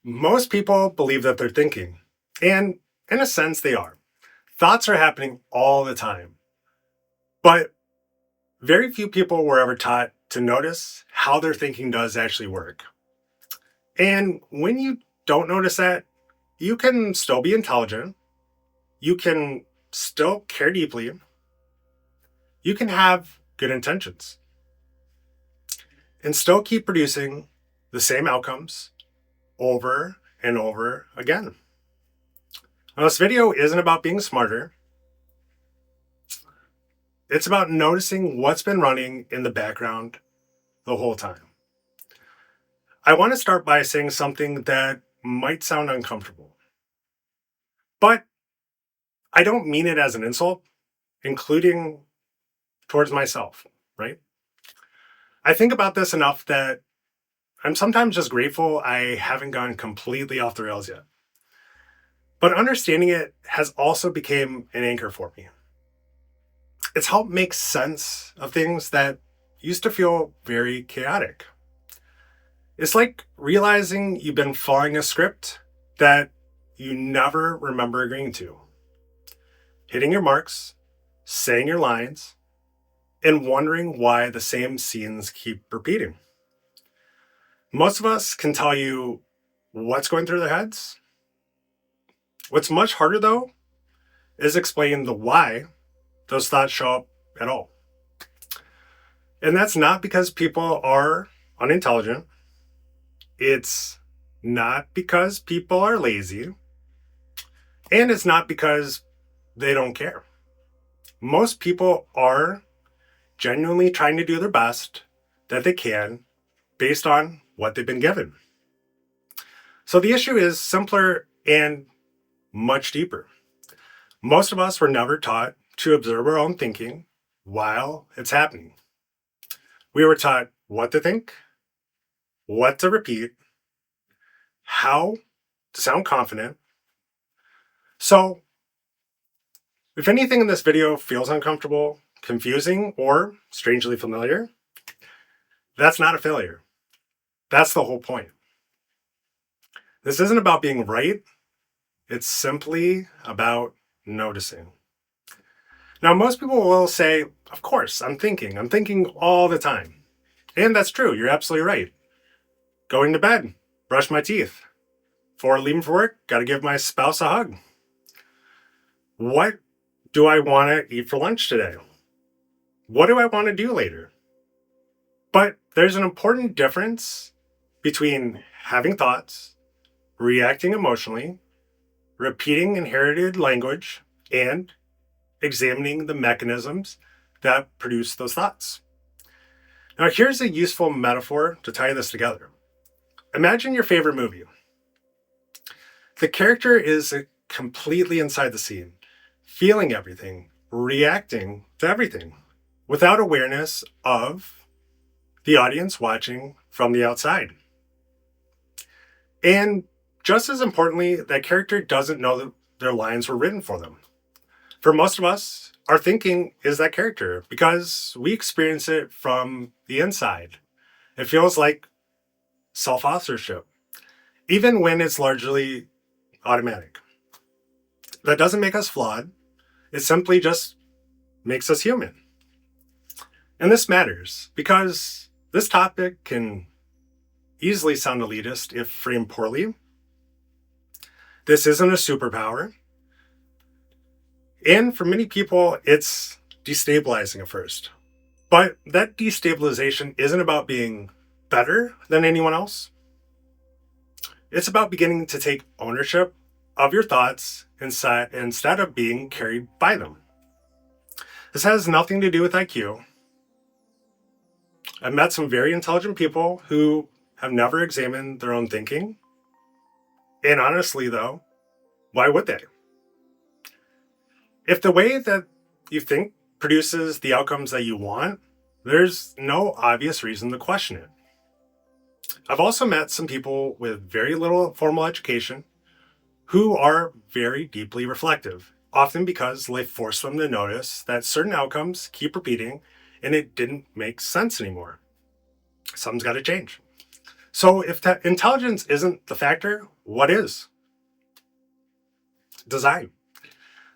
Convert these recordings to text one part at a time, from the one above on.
Most people believe that they're thinking, and in a sense, they are. Thoughts are happening all the time, but very few people were ever taught to notice how their thinking does actually work. And when you don't notice that, you can still be intelligent, you can still care deeply, you can have good intentions, and still keep producing the same outcomes over and over again. Now, this video isn't about being smarter. It's about noticing what's been running in the background the whole time. I want to start by saying something that might sound uncomfortable, but I don't mean it as an insult, including towards myself, right? I think about this enough that I'm sometimes just grateful I haven't gone completely off the rails yet. But understanding it has also become an anchor for me. It's helped make sense of things that used to feel very chaotic. It's like realizing you've been following a script that you never remember agreeing to. Hitting your marks, saying your lines, and wondering why the same scenes keep repeating. Most of us can tell you what's going through their heads. What's much harder, though, is explaining the why those thoughts show up at all. And that's not because people are unintelligent. It's not because people are lazy. And it's not because they don't care. Most people are genuinely trying to do their best that they can based on what they've been given. So the issue is simpler and much deeper. Most of us were never taught to observe our own thinking while it's happening. We were taught what to think, what to repeat, how to sound confident. So, if anything in this video feels uncomfortable, confusing, or strangely familiar, that's not a failure. That's the whole point. This isn't about being right, it's simply about noticing. Now, most people will say, of course, I'm thinking all the time. And that's true, you're absolutely right. Going to bed, brush my teeth. Before leaving for work, gotta give my spouse a hug. What do I want to eat for lunch today? What do I want to do later? But there's an important difference between having thoughts, reacting emotionally, repeating inherited language, and examining the mechanisms that produce those thoughts. Now, here's a useful metaphor to tie this together. Imagine your favorite movie. The character is completely inside the scene, feeling everything, reacting to everything, without awareness of the audience watching from the outside. And just as importantly, that character doesn't know that their lines were written for them. For most of us, our thinking is that character because we experience it from the inside. It feels like self-authorship, even when it's largely automatic. That doesn't make us flawed. It simply just makes us human. And this matters because this topic can easily sound elitist if framed poorly. This isn't a superpower. And for many people, it's destabilizing at first. But that destabilization isn't about being better than anyone else. It's about beginning to take ownership of your thoughts instead of being carried by them. This has nothing to do with IQ. I've met some very intelligent people who have never examined their own thinking. And honestly, though, why would they? If the way that you think produces the outcomes that you want, there's no obvious reason to question it. I've also met some people with very little formal education who are very deeply reflective, often because life forced them to notice that certain outcomes keep repeating and it didn't make sense anymore. Something's got to change. So if intelligence isn't the factor, what is? Design.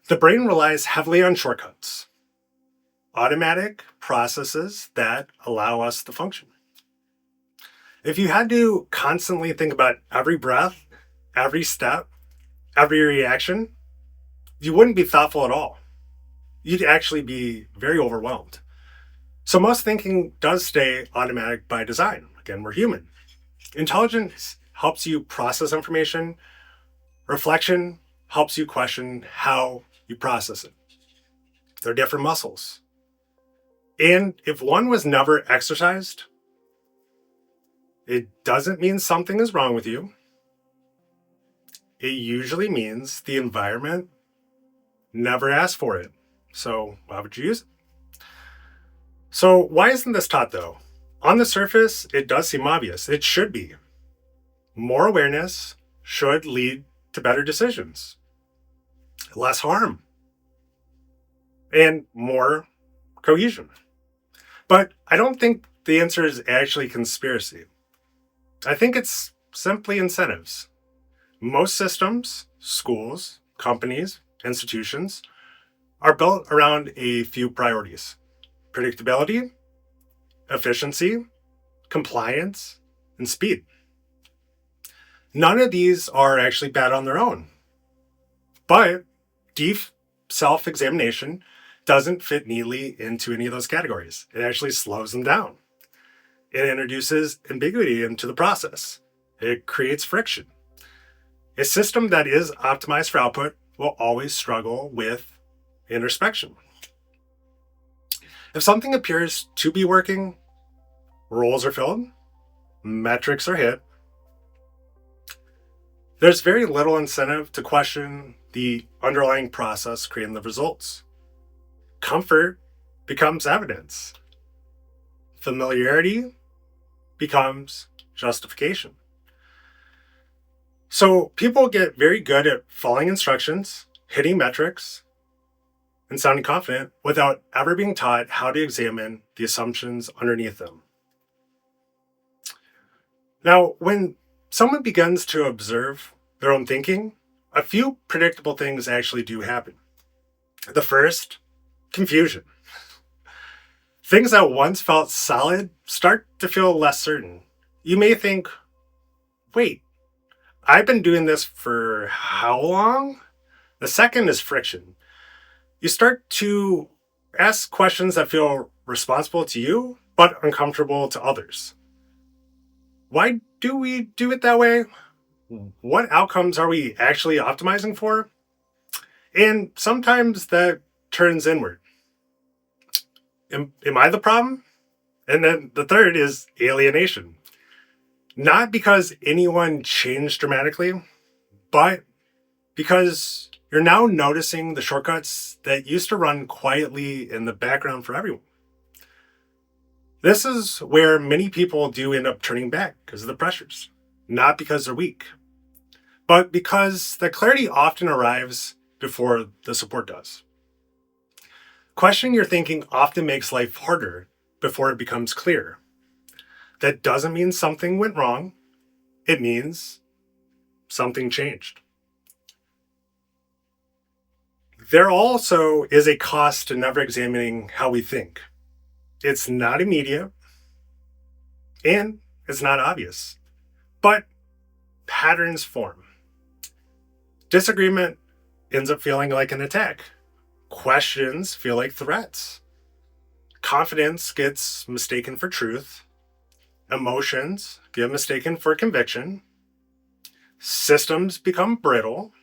The brain relies heavily on shortcuts, automatic processes that allow us to function. If you had to constantly think about every breath, every step, every reaction, you wouldn't be thoughtful at all. You'd actually be very overwhelmed. So most thinking does stay automatic by design. Again, we're human. Intelligence helps you process information. Reflection helps you question how you process it. They're different muscles. And if one was never exercised, it doesn't mean something is wrong with you. It usually means the environment never asked for it. So why would you use it? So why isn't this taught though? On the surface, it does seem obvious. It should be. More awareness should lead to better decisions, less harm, and more cohesion. But I don't think the answer is actually conspiracy. I think it's simply incentives. Most systems, schools, companies, institutions, are built around a few priorities: predictability, efficiency, compliance, and speed. None of these are actually bad on their own, but deep self examination doesn't fit neatly into any of those categories. It actually slows them down. It introduces ambiguity into the process. It creates friction. A system that is optimized for output will always struggle with introspection. If something appears to be working, roles are filled, metrics are hit, there's very little incentive to question the underlying process creating the results. Comfort becomes evidence. Familiarity becomes justification. So people get very good at following instructions, hitting metrics, and sounding confident without ever being taught how to examine the assumptions underneath them. Now, when someone begins to observe their own thinking, a few predictable things actually do happen. The first, confusion. Things that once felt solid start to feel less certain. You may think, wait, I've been doing this for how long? The second is friction. You start to ask questions that feel responsible to you, but uncomfortable to others. Why do we do it that way? What outcomes are we actually optimizing for? And sometimes that turns inward. Am I the problem? And then the third is alienation. Not because anyone changed dramatically, but because you're now noticing the shortcuts that used to run quietly in the background for everyone. This is where many people do end up turning back because of the pressures, not because they're weak, but because the clarity often arrives before the support does. Questioning your thinking often makes life harder before it becomes clear. That doesn't mean something went wrong. It means something changed. There also is a cost to never examining how we think. It's not immediate and it's not obvious, but patterns form. Disagreement ends up feeling like an attack. Questions feel like threats. Confidence gets mistaken for truth. Emotions get mistaken for conviction. Systems become brittle.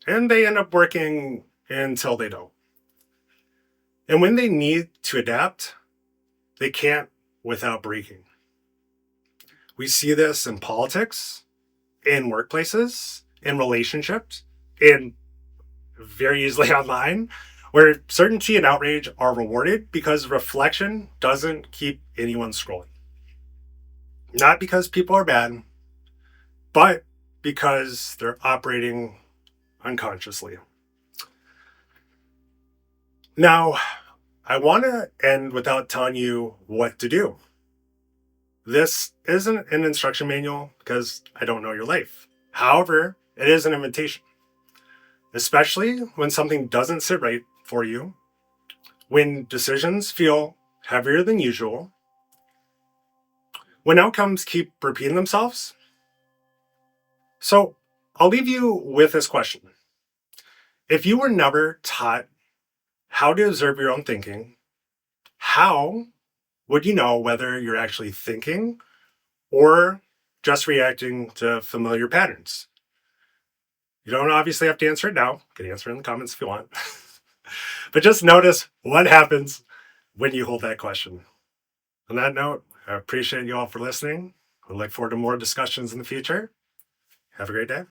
And they end up working until they don't. And when they need to adapt, they can't without breaking. We see this in politics, in workplaces, in relationships, and very easily online, where certainty and outrage are rewarded because reflection doesn't keep anyone scrolling. Not because people are bad, but because they're operating unconsciously. Now, I want to end without telling you what to do. This isn't an instruction manual because I don't know your life. However, it is an invitation, especially when something doesn't sit right for you, when decisions feel heavier than usual, when outcomes keep repeating themselves. So I'll leave you with this question. If you were never taught how to observe your own thinking, how would you know whether you're actually thinking or just reacting to familiar patterns? You don't obviously have to answer it now. You can answer it in the comments if you want. But just notice what happens when you hold that question. On that note, I appreciate you all for listening. I look forward to more discussions in the future. Have a great day.